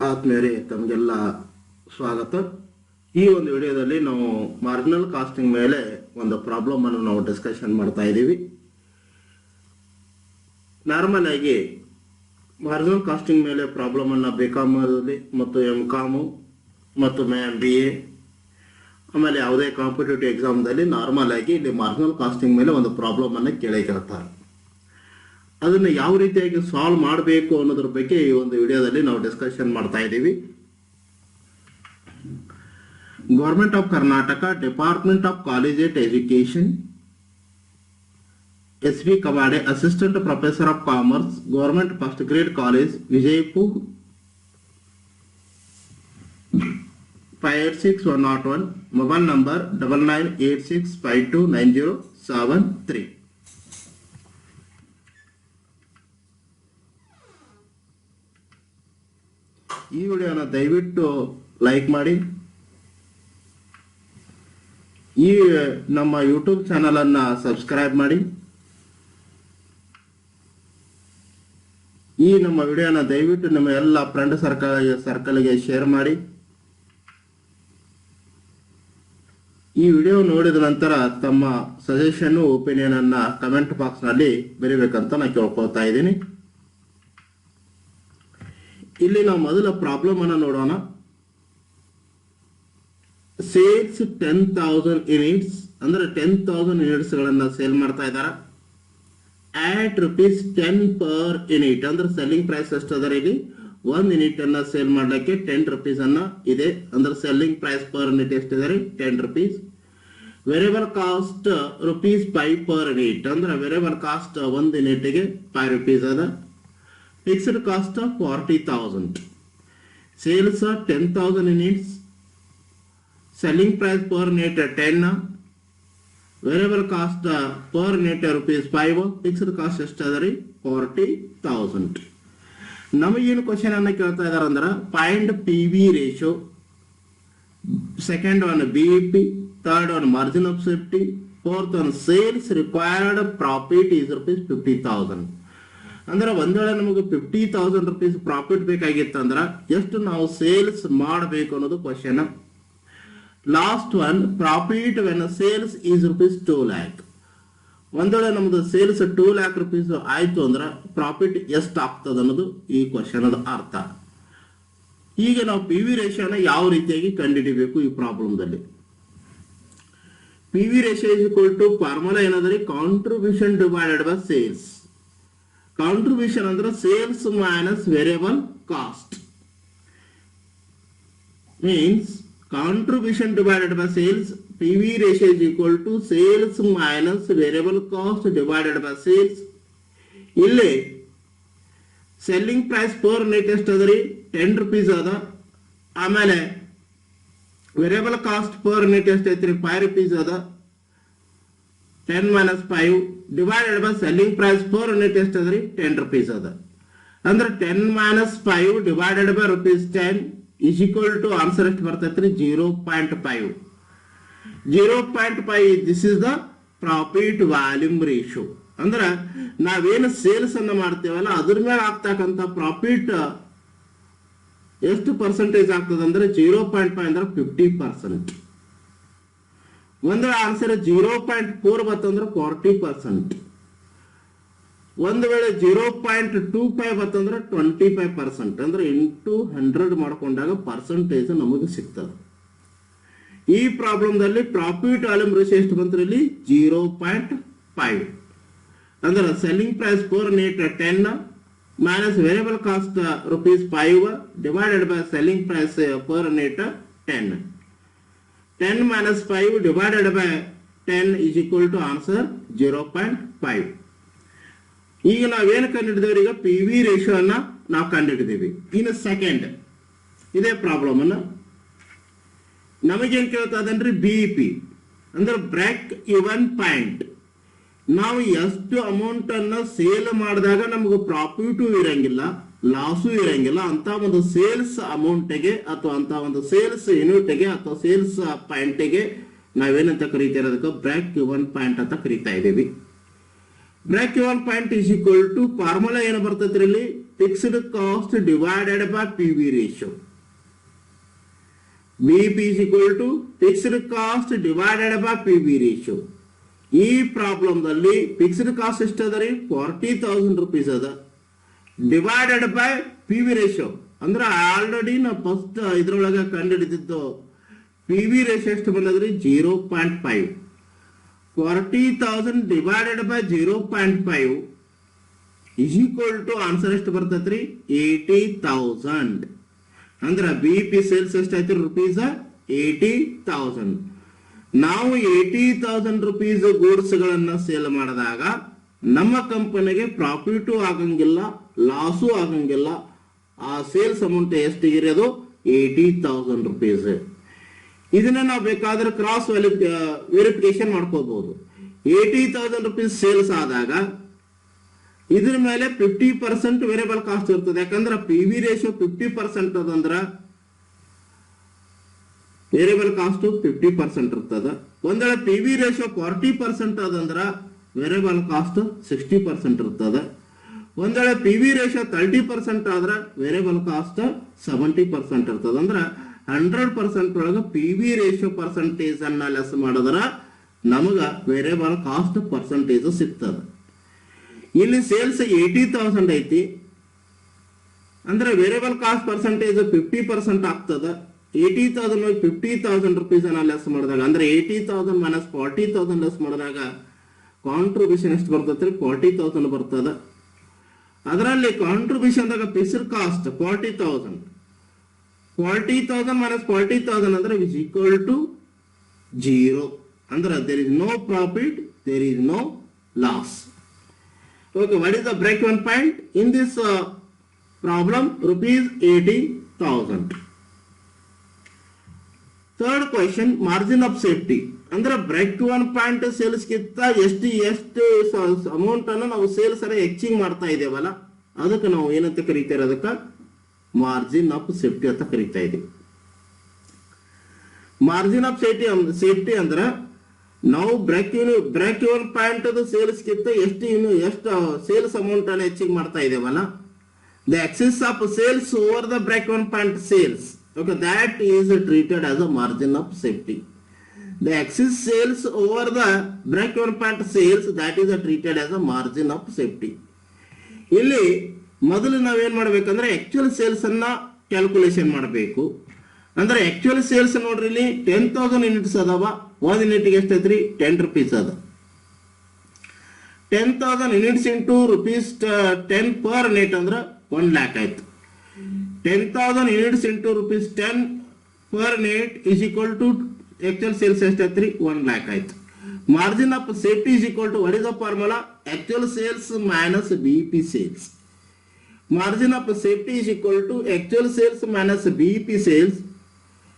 ಆತ್ಮೀಯರೇ ತಮಗೆಲ್ಲ ಸ್ವಾಗತ. ಈ ಒಂದು ವಿಡಿಯೋದಲ್ಲಿ ನಾವು ಮಾರ್ಜಿನಲ್ ಕಾಸ್ಟಿಂಗ್ ಮೇಲೆ ಒಂದು ಪ್ರಾಬ್ಲಮ್ ಅನ್ನು ನಾವು ಡಿಸ್ಕಷನ್ ಮಾಡ್ತಾ ಇದ್ದೀವಿ. ನಾರ್ಮಲ್ ಆಗಿ ಮಾರ್ಜಿನಲ್ ಕಾಸ್ಟಿಂಗ್ ಮೇಲೆ ಪ್ರಾಬ್ಲಮ್ ಅನ್ನು BCom ಮತ್ತು MCom ಮತ್ತು MBA ಆಮೇಲೆ ಯಾವುದೇ ಕಾಂಪಿಟೇಟಿವ್ ಎಕ್ಸಾಮ್ದಲ್ಲಿ ನಾರ್ಮಲ್ ಆಗಿ ಇಲ್ಲಿ ಮಾರ್ಜಿನಲ್ ಕಾಸ್ಟಿಂಗ್ ಮೇಲೆ ಒಂದು ಪ್ರಾಬ್ಲಮ್ ಅನ್ನು ಕೇಳ್ತಾರೆ. ಅದನ್ನು ಯಾವ ರೀತಿಯಾಗಿ ಸಾಲ್ವ್ ಮಾಡಬೇಕು ಅನ್ನೋದ್ರ ಬಗ್ಗೆ ಈ ಒಂದು ವಿಡಿಯೋದಲ್ಲಿ ನಾವು ಡಿಸ್ಕಷನ್ ಮಾಡ್ತಾ ಇದ್ದೀವಿ. Government of Karnataka, department of college education, SV Kawade, assistant professor of commerce, government first grade college, Vijayapur 586-101, mobile number 9986529073. ಈ ವಿಡಿಯೋನ ದಯವಿಟ್ಟು ಲೈಕ್ ಮಾಡಿ. ಈ ನಮ್ಮ ಯೂಟ್ಯೂಬ್ ಚಾನಲ್ ಅನ್ನ ಸಬ್ಸ್ಕ್ರೈಬ್ ಮಾಡಿ. ಈ ನಮ್ಮ ವಿಡಿಯೋನ ದಯವಿಟ್ಟು ನಿಮ್ಮ ಎಲ್ಲ ಫ್ರೆಂಡ್ ಸರ್ಕಲ್ಗೆ ಶೇರ್ ಮಾಡಿ. ಈ ವಿಡಿಯೋ ನೋಡಿದ ನಂತರ ತಮ್ಮ ಸಜೆಷನ್ ಒಪಿನಿಯನ್ ಅನ್ನ ಕಮೆಂಟ್ ಬಾಕ್ಸ್ ನಲ್ಲಿ ಬರೀಬೇಕಂತ ನಾನು ಕೇಳ್ಕೊಳ್ತಾ ಇದ್ದೀನಿ. ಇಲ್ಲಿ ನಾವು ಮೊದಲ ಪ್ರಾಬ್ಲಮ್ ಅನ್ನು ನೋಡೋಣ. ಸೇಲ್ಸ್ 10,000 ಯೂನಿಟ್ಸ್ ಅಂದ್ರೆ 10,000 ಯೂನಿಟ್ಸ್ ಗಳನ್ನ ಸೇಲ್ ಮಾಡ್ತಾ ಇದ್ದಾರೆ. at ₹10 per ಯೂನಿಟ್ ಅಂದ್ರೆ ಸೆಲ್ಲಿಂಗ್ ಪ್ರೈಸ್ ಎಷ್ಟು ಅದರ ಇಲ್ಲಿ 1 ಯೂನಿಟ್ ಅನ್ನ ಸೇಲ್ ಮಾಡಲಿಕ್ಕೆ ₹10 ಅನ್ನ ಇದೆ. ಅಂದ್ರೆ ಸೆಲ್ಲಿಂಗ್ ಪ್ರೈಸ್ ಪರ್ ಯೂನಿಟ್ ಎಷ್ಟಿದೆ ₹10. ವೇರಿಯಬಲ್ ಕಾಸ್ಟ್ ₹5 per ಯೂನಿಟ್ ಅಂದ್ರೆ ವೇರಿಯಬಲ್ ಕಾಸ್ಟ್ 1 ಯೂನಿಟ್ಗೆ ₹5 ಅದ. Fixed cost of 40,000. Sales of 10,000 units. Selling price per unit 10. Variable cost per unit ₹5. Fixed cost ಎಷ್ಟಾದ್ರಿ 40,000. ನಮಗೇನು ಕ್ವಶನ್ ಅನ್ನ ಕೇಳ್ತಾ ಇದಾರೆ ಅಂದ್ರೆ find PV ratio, second one BEP, third one margin of safety, fourth one sales required profit is ₹50,000. ಅಂದ್ರೆ ಒಂದ್ ವೇಳೆ ನಮಗೆ ₹50,000 profit ಬೇಕಾಗಿತ್ತಂದ್ರ ಎಷ್ಟು ನಾವು ಸೇಲ್ಸ್ ಮಾಡಬೇಕು ಅನ್ನೋದು question. Last one profit when sales is ₹2 lakh. ಒಂದ್ ವೇಳೆ ನಮ್ದು ಸೇಲ್ಸ್ ₹2 lakh ಆಯ್ತು ಅಂದ್ರೆ ಪ್ರಾಫಿಟ್ ಎಷ್ಟು ಆಗ್ತದೆ ಅನ್ನೋದು ಈ ಕ್ವಶನ್ ಅದ ಅರ್ಥ. ಈಗ ನಾವು PV ರೇಷಿಯೋನ ಯಾವ ರೀತಿಯಾಗಿ ಕಂಡುಹಿಡಿಬೇಕು ಈ ಪ್ರಾಬ್ಲಮ್ದಲ್ಲಿ. PV ratio is equal to formula ಏನಾದ್ರಿ contribution divided by sales. Contribution ಅಂದ್ರೆ sales minus variable cost means contribution divided by sales. PV ratio is equal to sales minus variable cost divided by sales. ಇಲ್ಲಿ selling price per unit ಎಷ್ಟು ಅದರಿ ₹10 ಅದ. ಆಮೇಲೆ variable cost per unit ಎಷ್ಟು ಐತ್ರಿ ₹5 ಅದ. 10 minus 5 divided by selling price per unit ಎಷ್ಟು ಅದರಿ ₹10 ಅದ. ಅಂದ್ರೆ 10 minus 5 divided by ₹10 is equal to answer ಎಷ್ಟು ಬರ್ತೈತ್ರಿ 0.5. 0.5 this is the profit volume ratio. ಅಂದ್ರೆ ನಾವೇನು ಸೇಲ್ಸ್ ಅನ್ನ ಮಾಡ್ತೇವಲ್ಲ ಅದ್ರ ಮೇಲೆ ಆಗ್ತಕ್ಕಂಥ ಪ್ರಾಫಿಟ್ ಎಷ್ಟು ಪರ್ಸೆಂಟೇಜ್ ಆಗ್ತದೆ ಅಂದ್ರೆ 0.5 ಅಂದ್ರೆ 50%. ಒಂದು ಆನ್ಸರ್ 0.4 ಬತ್ತಂದ್ರೆ 40%. ಒಂದು ವೇಳೆ 0.25 ಬತ್ತಂದ್ರೆ 25%. ಅಂದ್ರೆ ಇಂಟು 100 ಮಾಡ್ಕೊಂಡಾಗ ಪರ್ಸೆಂಟೇಜ್ ನಮಗೆ ಸಿಗ್ತದೆ. ಈ ಪ್ರಾಬ್ಲಮ್ದಲ್ಲಿ ಪ್ರಾಫಿಟ್ ವಾಲ್ಯೂಮ್ ರೇಷಿಯೋ ಎಷ್ಟು ಬಂದ್ರೆ ಇಲ್ಲಿ 0.5. ಅಂದ್ರೆ selling price per unit 10 minus variable cost ₹5 divided by selling price per unit 10. 10 minus 5 divided by 10 is equal to answer 0.5. ಈಗ ನಾವೇನು ಕಂಡುಹಿಡಿದೇವ್ರಿ ಈಗ PV ರೇಷಿಯೋ ಅನ್ನ ನಾವು ಕಂಡುಹಿಡಿದೇವಿ. ಇನ್ನು ಸೆಕೆಂಡ್ ಇದೇ ಪ್ರಾಬ್ಲಮ್ ಅನ್ನ ನಮಗೇನ್ ಕೇಳ್ತದನ್ರಿ BEP ಅಂದ್ರೆ ಬ್ರೇಕ್ ಇವನ್ ಪಾಯಿಂಟ್. ನಾವು ಎಷ್ಟು ಅಮೌಂಟ್ ಅನ್ನ ಸೇಲ್ ಮಾಡಿದಾಗ ನಮಗೆ ಪ್ರಾಫಿಟ್ ಇರಂಗಿಲ್ಲ, ಲಾಸು ಇರಂಗಿಲ್ಲ ಅಂತ ಒಂದು ಸೇಲ್ಸ್ ಅಮೌಂಟ್ಗೆ ಅಥವಾ ಅಂತ ಒಂದು ಸೇಲ್ಸ್ ಯೂನಿಟ್ಗೆ ಅಥವಾ ಸೇಲ್ಸ್ ಪಾಯಿಂಟ್ಗೆ ನಾವೇನಂತ ಕರೀತಿರೋದಕ್ಕೆ ಬ್ರೇಕ್ ಇವನ್ ಪಾಯಿಂಟ್ ಅಂತ ಕರೀತಾ ಇದ್ದೀವಿ. Break even point is equal to formula ಏನು ಬರ್ತೈತ್ರಿ ಇಲ್ಲಿ fixed cost divided by P V ratio. BEP is equal to fixed cost divided by P V ratio. ಈ ಪ್ರಾಬ್ಲಮ್ದಲ್ಲಿ ಫಿಕ್ಸ್ಡ್ ಕಾಸ್ಟ್ ಎಷ್ಟು ಅದ ರೀ? 40,000 rupees ಅದ. Divided by P V ratio ಅಂದ್ರೆ ಆಲ್ರೆಡಿ ನಾವು ಫಸ್ಟ್ ಇದ್ರೊಳಗೆ ಕಂಡುಹಿಡಿದಿದ್ದು ಪಿ ವಿ ರೇಷಿಯೋ ಎಷ್ಟು ಬಂದದ್ರಿ? 0.5. 40,000 divided by 0.5 is equal to answer ಎಷ್ಟು ಬರ್ತೈತ್ರಿ? 80,000. ಅಂದ್ರೆ ಬಿಇಪಿ ಸೇಲ್ಸ್ ಎಷ್ಟಾಯ್ತು ರುಪೀಸ್? 80,000. ನಾವು 80,000 rupees ಗೂಡ್ಸ್ ಗಳನ್ನ ಸೇಲ್ ಮಾಡಿದಾಗ ನಮ್ಮ ಕಂಪನಿಗೆ ಪ್ರಾಫಿಟು ಆಗಂಗಿಲ್ಲ, ಲಾಸು ಆಗಂಗಿಲ್ಲ. ಆ ಸೇಲ್ಸ್ ಅಮೌಂಟ್ ಎಷ್ಟಿಗಿರೋದು? 80,000 rupees. ಇದನ್ನ ನಾವು ಬೇಕಾದ್ರೆ ಕ್ರಾಸ್ ವೆರಿಫಿಕೇಶನ್ ಮಾಡ್ಕೋಬಹುದು. 80,000 rupees ಸೇಲ್ಸ್ ಆದಾಗ ಇದ್ರ ಮೇಲೆ 50% ವೇರಿಯಬಲ್ ಕಾಸ್ಟ್ ಇರ್ತದೆ. ಯಾಕಂದ್ರೆ ಪಿ ವಿ ರೇಷಿಯೋ 50% ಅದಂದ್ರ ವೇರಿಯಬಲ್ ಕಾಸ್ಟ್ 50% ಇರ್ತದ. ಒಂದ್ ವೇಳೆ ಪಿ ವಿ ರೇಷಿಯೋ 40% ಅದಂದ್ರ ವೇರಿಯಬಲ್ ಕಾಸ್ಟ್ 60% ಇರ್ತದ. ಒಂದ್ ವೇಳೆ ಪಿ ವಿ ರೇಷಿಯೋ 30% ಆದ್ರ ವೇರಿಯಬಲ್ ಕಾಸ್ಟ್ 70% ಇರ್ತದ. ಅಂದ್ರ 100% ಒಳಗೆ ಪಿ ವಿ ರೇಷಿಯೋ ಪರ್ಸೆಂಟೇಜ್ ಅನ್ನ ಲೆಸ್ ಮಾಡಿದ್ರ ನಮಗ ವೇರಿಯಬಲ್ ಕಾಸ್ಟ್ ಪರ್ಸೆಂಟೇಜ್ ಸಿಗ್ತದ. ಇಲ್ಲಿ ಸೇಲ್ಸ್ 80,000 ಐತಿ ಅಂದ್ರೆ ವೇರಿಯಬಲ್ ಕಾಸ್ಟ್ ಪರ್ಸೆಂಟೇಜ್ 50% ಆಗ್ತದ. 80,000 50,000 rupees ಅನ್ನ ಲೆಸ್ ಮಾಡಿದಾಗ ಅಂದ್ರೆ 80,000 ಮೈನಸ್ 40,000 ಲೆಸ್ ಮಾಡಿದಾಗ ಕಾಂಟ್ರಿಬ್ಯೂಷನ್ ಎಷ್ಟು ಬರ್ತೈತ್ರಿ? 40,000 ಬರ್ತದ. ಅದರಲ್ಲಿ ಕಾಂಟ್ರಿಬ್ಯೂಷನ್ ದಾಗ ಫಿಕ್ಸ್ಡ್ ಕಾಸ್ಟ್ 40,000 ಮೈನಸ್ 40,000 ಅಂದ್ರೆ ಇಸ್ ಈಕ್ವಲ್ ಟು 0. ಅಂದ್ರೆ there is no profit, there is no loss. Okay, what is the break-even point in this problem? Rupees 80,000. Third question, margin of safety. ಅಂದ್ರೆ break-even point sales ಗಿಂತ ಎಷ್ಟು amount ಅನ್ನು ನಾವು sales ಅನ್ನ ಹೆಚ್ಚಿಗೆ ಮಾಡ್ತಾ ಇದ್ದೇವಲ್ಲ ಅದಕ್ಕೆ ನಾವು ಏನಂತ ಕರೀತಾರೆ? ಅದಕ್ಕೆ ಮಾರ್ಜಿನ್ ಆಫ್ ಸೇಫ್ಟಿ ಅಂತ ಕರೀತಾ ಇದೀವಿ. ಮಾರ್ಜಿನ್ ಆಫ್ ಸೇಫ್ಟಿ ಅಂದ್ರೆ ನಾವು ಬ್ರೇಕ್ ಇವನ್ ಪಾಯಿಂಟ್ ಸೇಲ್ಸ್ ಗಿಂತ ಎಷ್ಟು ಸೇಲ್ಸ್ ಅಮೌಂಟ್ ಅನ್ನು ಹೆಚ್ಚಿಗೆ ಮಾಡ್ತಾ ಇದ್ದೇವಲ್ಲ, the excess of sales over the break even point sales, okay, that is treated as a margin of safety. The excess sales over the break even point sales that is treated as a margin of safety. ಇಲ್ಲಿ ಮೊದಲು ನಾವೇನ್ ಮಾಡ್ಬೇಕಂದ್ರೆ actual sales ಅನ್ನ calculation ಮಾಡಬೇಕು. ಅಂದ್ರೆ actual sales ನೋಡ್ರಿ, ಇಲ್ಲಿ 10,000 units ಅದಾವ. ಒಂದು ಯೂನಿಟ್ಗೆ ಎಷ್ಟೈತ್ರಿ? 10 rupees ಅದ. 10,000 units into rupees 10 per unit ಅಂದ್ರೆ 1 lakh ಆಯ್ತು. 10,000 units into rupees 10 per unit is equal to actual sales ಎಷ್ಟೈತ್ರಿ? 1 lakh ಆಯ್ತು. Margin of safety is equal to what is the formula? Actual sales minus BEP sales. Margin of safety is equal to actual sales minus BEP sales.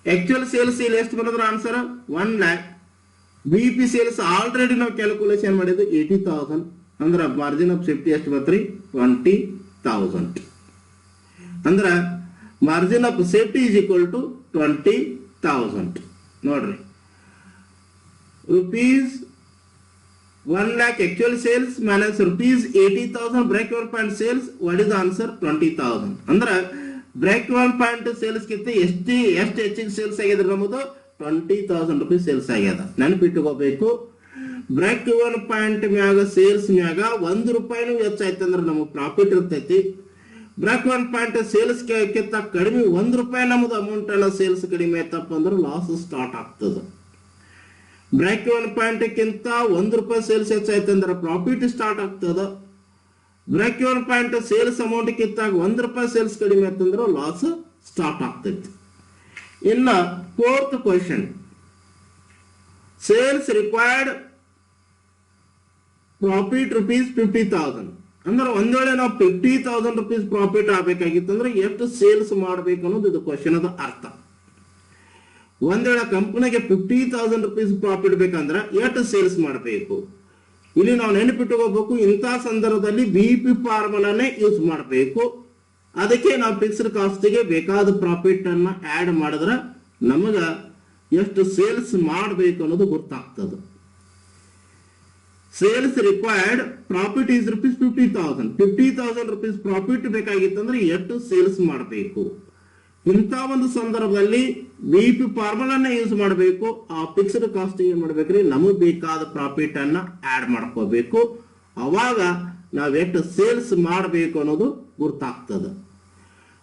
Actual sales ಇಲ್ಲಿ ಎಷ್ಟು ಬರೋದ್ರ answer? 1 lakh. BEP sales already ನಾವು calculation ಮಾಡಿದ್ದು 80,000. ಅಂದ್ರೆ margin of safety ಎಷ್ಟು ಬರ್ತರಿ? 20,000. ಅಂದ್ರೆ margin of safety is equal to 20,000. ನೋಡ್ರಿ, rupees 1 lakh actual sales minus rupees 80,000 break-even point sales. What is the answer? 20,000. ಅಂದ್ರೆ break-even point sales ಗಿಂತ ಎಷ್ಟು ಹೆಚ್ಚಿಗೆ ಸೇಲ್ಸ್ ಆಗಿದೆ ನಮ್ಮದು? 20,000 rupees ಸೇಲ್ಸ್ ಆಗ್ಯದ. ನೆನಪಿಟ್ಟುಕೋಬೇಕು, ಬ್ರೇಕ್-even ಪಾಯಿಂಟ್ ಮ್ಯಾಗ ಸೇಲ್ಸ್ ಮ್ಯಾಗ 1 ರೂಪಾಯಿನೂ ಹೆಚ್ಚಾಯ್ತು ಅಂದ್ರೆ ನಮಗೆ ಪ್ರಾಫಿಟ್ ಇರ್ತೈತಿ. ಬ್ರೇಕ್-even ಪಾಯಿಂಟ್ ಸೇಲ್ಸ್ ಗಿಂತ ಕಡಿಮೆ 1 ರೂಪಾಯಿ ನಮ್ಮದು ಅಮೌಂಟ್ ಎಲ್ಲ ಸೇಲ್ಸ್ ಕಡಿಮೆ ಆಯ್ತಪ್ಪ ಅಂದ್ರೆ ಲಾಸ್ ಸ್ಟಾರ್ಟ್ ಆಗ್ತದೆ. ಬ್ರೇಕ್ ಇವನ್ ಪಾಯಿಂಟ್ ಗಿಂತ 1 ರೂಪಾಯಿ ಸೇಲ್ಸ್ ಹೆಚ್ಚಾಯ್ತು ಅಂದ್ರೆ ಪ್ರಾಫಿಟ್ ಸ್ಟಾರ್ಟ್ ಆಗ್ತದ. Break even point sales amount ಗಿಂತಾಗ 1 ರೂಪಾಯಿ ಸೇಲ್ಸ್ ಕಡಿಮೆ ಆಯ್ತಂದ್ರೆ ಲಾಸ್ ಸ್ಟಾರ್ಟ್ ಆಗ್ತೈತಿ. ಇನ್ನ fourth question, sales required profit rupees 50,000. ಅಂದ್ರೆ ಒಂದ್ ವೇಳೆ ನಾವು 50,000 rupees ಪ್ರಾಫಿಟ್ ಆಗ್ಬೇಕಾಗಿತ್ತು ಅಂದ್ರೆ ಎಷ್ಟು ಸೇಲ್ಸ್ ಮಾಡ್ಬೇಕು ಅನ್ನೋದು ಇದು ಕ್ವೆಶ್ಚನ್ ಅದ ಅರ್ಥ. ಒಂದ್ ವೇಳೆ ಕಂಪನಿಗೆ 50,000 rupees ಪ್ರಾಫಿಟ್ ಬೇಕಂದ್ರೆ ಎಷ್ಟು ಸೇಲ್ಸ್ ಮಾಡಬೇಕು? ಇಲ್ಲಿ ನಾವು ನೆನಪಿಟ್ಟುಕೋಬೇಕು, ಇಂಥ ಸಂದರ್ಭದಲ್ಲಿ ಬಿಇಪಿ ಫಾರ್ಮುಲಾನೇ ಯೂಸ್ ಮಾಡಬೇಕು. ಅದಕ್ಕೆ ನಾವು ಫಿಕ್ಸ್ಡ್ ಕಾಸ್ಟ್ಗೆ ಬೇಕಾದ ಪ್ರಾಫಿಟ್ ಅನ್ನ ಆಡ್ ಮಾಡಿದ್ರೆ ನಮಗ ಎಷ್ಟು ಸೇಲ್ಸ್ ಮಾಡಬೇಕು ಅನ್ನೋದು ಗೊತ್ತಾಗ್ತದೆ. Sales required profit is rupees 50,000. 50,000 rupees profit ಬೇಕಾಗಿತ್ತಂದ್ರೆ ಎಷ್ಟು ಸೇಲ್ಸ್ ಮಾಡಬೇಕು? ಇಂಥ ಒಂದು ಸಂದರ್ಭದಲ್ಲಿ ಬಿಪಿ ಫಾರ್ಮುಲಾನ ಯೂಸ್ ಮಾಡಬೇಕು. ಆ ಫಿಕ್ಸ್ಡ್ ಕಾಸ್ಟ್ ಏನ್ ಮಾಡ್ಬೇಕ್ರಿ, ನಮಗೆ ಬೇಕಾದ ಪ್ರಾಫಿಟ್ ಅನ್ನ ಆಡ್ ಮಾಡ್ಕೋಬೇಕು. ಅವಾಗ ನಾವ್ ಎಷ್ಟು ಸೇಲ್ಸ್ ಮಾಡಬೇಕು ಅನ್ನೋದು ಗೊತ್ತಾಗ್ತದೆ.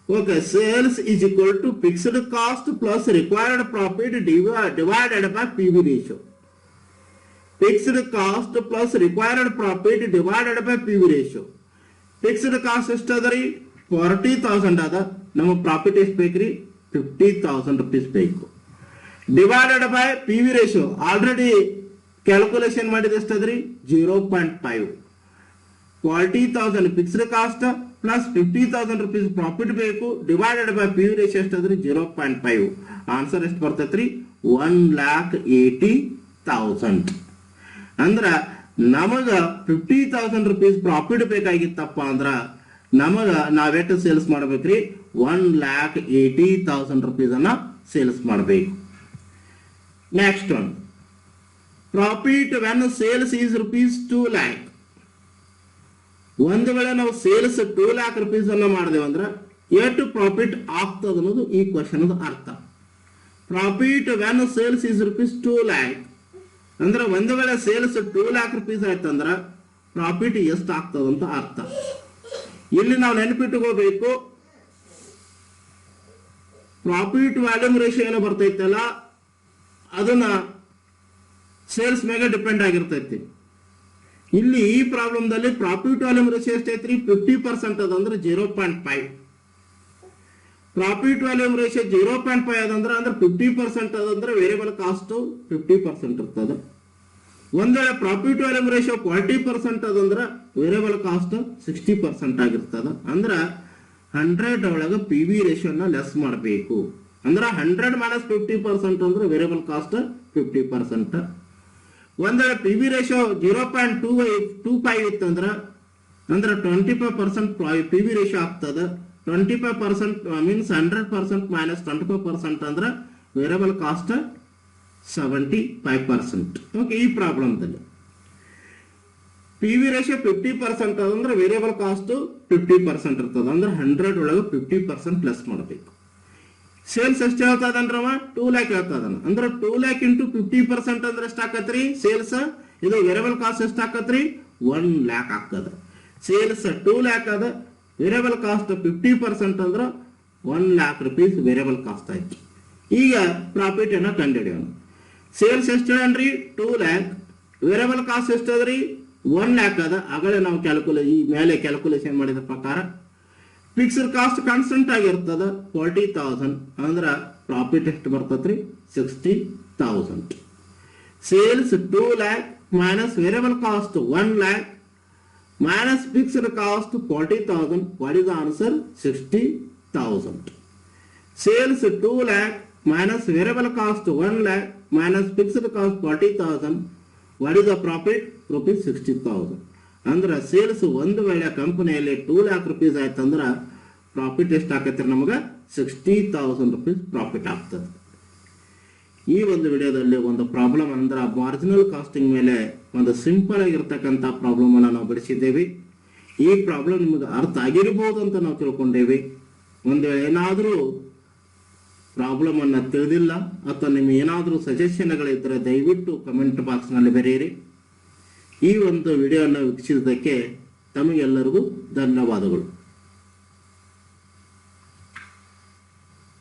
Okay, sales is equal to fixed cost plus required profit divided by P V ratio. Fixed cost plus required profit divided by P V ratio. Fixed cost ಎಷ್ಟು ಅದರಿ? 40,000 ಅದ. ನಮ್ಮ ಪ್ರಾಫಿಟ್ ಎಷ್ಟು ಬೇಕ್ರಿ? 50,000 rupees ಬೇಕು. Divided by P V ratio already calculation ಮಾಡಿದ ಎಷ್ಟದ್ರಿ? 0.5. 40,000 fixed cost plus 50,000 rupees profit ಬೇಕು. Divided by P V ratio ಎಷ್ಟದ್ರಿ? 0.5. ಆನ್ಸರ್ ಎಷ್ಟು ಬರ್ತೈತ್ರಿ? 1,80,000. ಅಂದ್ರ ನಮಗ 50,000 rupees ಪ್ರಾಫಿಟ್ ಬೇಕಾಗಿತ್ತಪ್ಪ ಅಂದ್ರ ನಮಗ ನಾವೆಷ್ಟು ಸೇಲ್ಸ್ ಮಾಡ್ಬೇಕ್ರಿ? 1,80,000 rupees ಅನ್ನ ಸೇಲ್ಸ್ ಮಾಡಬೇಕು. Next one, profit when sales is rupees 2 lakh. ಒಂದು ವೇಳೆ ನಾವು ಸೇಲ್ಸ್ 2 lakh rupees ಅನ್ನ ಮಾಡಿದೆವು ಅಂದ್ರೆ ಎಷ್ಟು ಪ್ರಾಫಿಟ್ ಆಗ್ತದ ಅನ್ನೋದು ಈ ಕ್ವಶನ್ ಅರ್ಥ. Profit when sales is rupees 2 lakh ಅಂದ್ರೆ ಒಂದು ವೇಳೆ ಸೇಲ್ಸ್ 2 lakh rupees ಆಯ್ತಂದ್ರ ಪ್ರಾಫಿಟ್ ಎಷ್ಟು ಆಗ್ತದಂತ ಅರ್ಥ. ಇಲ್ಲಿ ನಾವು ನೆನಪಿಟ್ಟುಕೋಬೇಕು, ಪ್ರಾಫಿಟ್ ವ್ಯಾಲ್ಯೂಮ್ ರೇಷಿಯೋ ಏನೋ ಬರ್ತೈತಲ್ಲ ಅದನ್ನ ಸೇಲ್ಸ್ ಮೇಲೆ ಡಿಪೆಂಡ್ ಆಗಿರ್ತೈತಿ. ಇಲ್ಲಿ ಈ ಪ್ರಾಬ್ಲಮ್ದಲ್ಲಿ ಪ್ರಾಫಿಟ್ ವ್ಯಾಲ್ಯೂಮ್ ರೇಷಿಯೋ ಎಷ್ಟೈತ್ರಿ? 50% ಅದಂದ್ರೆ 0.5. ಪ್ರಾಫಿಟ್ ವ್ಯಾಲ್ಯೂಮ್ ರೇಷಿಯೋ 0.5 ಅದಂದ್ರೆ 50% ಅದಂದ್ರೆ ವೇರಿಯಬಲ್ ಕಾಸ್ಟ್ 50% ಇರ್ತದೆ. ಒಂದ್ ವೇಳೆ ಪ್ರಾಫಿಟ್ ವ್ಯಾಲ್ಯೂಮ್ ರೇಷಿಯೋ 40% ಅದಂದ್ರೆ ವೇರಿಯಬಲ್ ಕಾಸ್ಟ್ 60% ಆಗಿರ್ತದ. ಅಂದ್ರ 100 ಒಳಗೆ ಪಿ ವಿ ರೇಷಿಯೋನ ಲೆಸ್ ಮಾಡಬೇಕು. ಅಂದ್ರೆ 100 ಮೈನಸ್ 50% ಅಂದ್ರೆ ವೇರಿಯಬಲ್ ಕಾಸ್ಟ್ 50%. ಒಂದ್ ವೇಳೆ ಪಿ ವಿ ರೇಷಿಯೋ 0.25 ಇತ್ತಂದ್ರೆ 25% ಪಿ ವಿ ರೇಷಿಯೋ ಆಗ್ತದ. 25% ಮೀನ್ಸ್ 100% ಮೈನಸ್ 25% ಅಂದ್ರೆ ವೇರಿಯಬಲ್ ಕಾಸ್ಟ್ 75%. ಓಕೆ, ಈ ಪ್ರಾಬ್ಲಮ್ದಲ್ಲಿ ಪಿ ವಿ ರೇಷಿಯೋ 50% ಅದಂದ್ರೆ ವೇರಿಯಬಲ್ ಕಾಸ್ಟ್ 50% ಇರ್ತದ. ಅಂದ್ರೆ 100 ಒಳಗೆ 50% ಪ್ಲಸ್ ಮಾಡಬೇಕು. ಸೇಲ್ಸ್ ಎಷ್ಟು ಹೇಳ್ತದನ್ರವ? 2 lakh ಹೇಳ್ತದನ. ಅಂದ್ರೆ 2 lakh ಇಂಟು 50% ಅಂದ್ರೆ ಎಷ್ಟು ಆಕತ್ರಿ ಸೇಲ್ಸ್? ಇದು ವೇರಿಯಬಲ್ ಕಾಸ್ಟ್ ಎಷ್ಟು ಆಕತ್ರಿ? 1 lakh ಆಗ್ತದ. ಸೇಲ್ಸ್ 2 lakh ಅದ, ವೇರಿಯಬಲ್ ಕಾಸ್ಟ್ 50% ಅಂದ್ರೆ 1 lakh rupees ವೇರಿಯಬಲ್ ಕಾಸ್ಟ್ ಆಯ್ತು. ಈಗ ಪ್ರಾಫಿಟ್ ಅನ್ನ ಕಂಡುಹಿಡಿಯೋಣ. ಸೇಲ್ಸ್ ಎಷ್ಟು ಹೇಳನ್ರಿ? 2 lakh. ವೇರಿಯಬಲ್ ಕಾಸ್ಟ್ ಎಷ್ಟು ಅದರಿ? 1 lakh ಅದ. ಆಗಲೇ ನಾವು ಈ ಮೇಲೆ ಕ್ಯಾಲ್ಕುಲೇಷನ್ ಮಾಡಿದ ಪ್ರಕಾರ ಫಿಕ್ಸ್ಡ್ ಕಾಸ್ಟ್ ಕಾನ್ಸ್ಟೆಂಟ್ ಆಗಿರ್ತದ 40,000. ಅಂದ್ರ ಪ್ರಾಫಿಟ್ ಎಷ್ಟು ಬರ್ತತ್ರಿ? 60,000. Sales 2 lakh minus variable cost 1 lakh minus fixed cost 40,000. What is the answer? 60,000. Sales 2 lakh minus variable cost 1 lakh minus fixed cost 40,000. What is the profit? Rupees 60,000. ಅಂದ್ರೆ sales ಒಂದು ವೇಳೆ ಕಂಪನಿಯಲ್ಲಿ 2 lakh rupees ಆಯ್ತಂದ್ರ profit ಎಷ್ಟು ಆಕತ್ರಿ? ನಮಗೆ 60,000 rupees profit ಆಗ್ತದೆ. ಈ ಒಂದು ವಿಡಿಯೋದಲ್ಲಿ ಒಂದು ಪ್ರಾಬ್ಲಮ್ ಅಂದ್ರೆ ಮಾರ್ಜಿನಲ್ ಕಾಸ್ಟಿಂಗ್ ಮೇಲೆ ಒಂದು ಸಿಂಪಲ್ ಆಗಿರ್ತಕ್ಕಂಥ ಪ್ರಾಬ್ಲಮ್ ಅನ್ನು ನಾವು ಬಿಡಿಸಿದ್ದೇವೆ. ಈ ಪ್ರಾಬ್ಲಮ್ ನಿಮಗೆ ಅರ್ಥ ಆಗಿರಬಹುದು ಅಂತ ನಾವು ತಿಳ್ಕೊಂಡೇವೆ. ಒಂದು ವೇಳೆ ಏನಾದರೂ ಪ್ರಾಬ್ಲಮ್ ಅನ್ನ ತಿಳಿದಿಲ್ಲ ಅಥವಾ ನಿಮಗೆ ಏನಾದರೂ ಸಜೆಷನ್ಗಳಿದ್ದರೆ ದಯವಿಟ್ಟು ಕಮೆಂಟ್ ಬಾಕ್ಸ್ ನಲ್ಲಿ ಬರೆಯಿರಿ. ಈ ಒಂದು ವಿಡಿಯೋವನ್ನು ವೀಕ್ಷಿಸಿದ್ದಕ್ಕೆ ತಮಗೆಲ್ಲರಿಗೂ ಧನ್ಯವಾದಗಳು.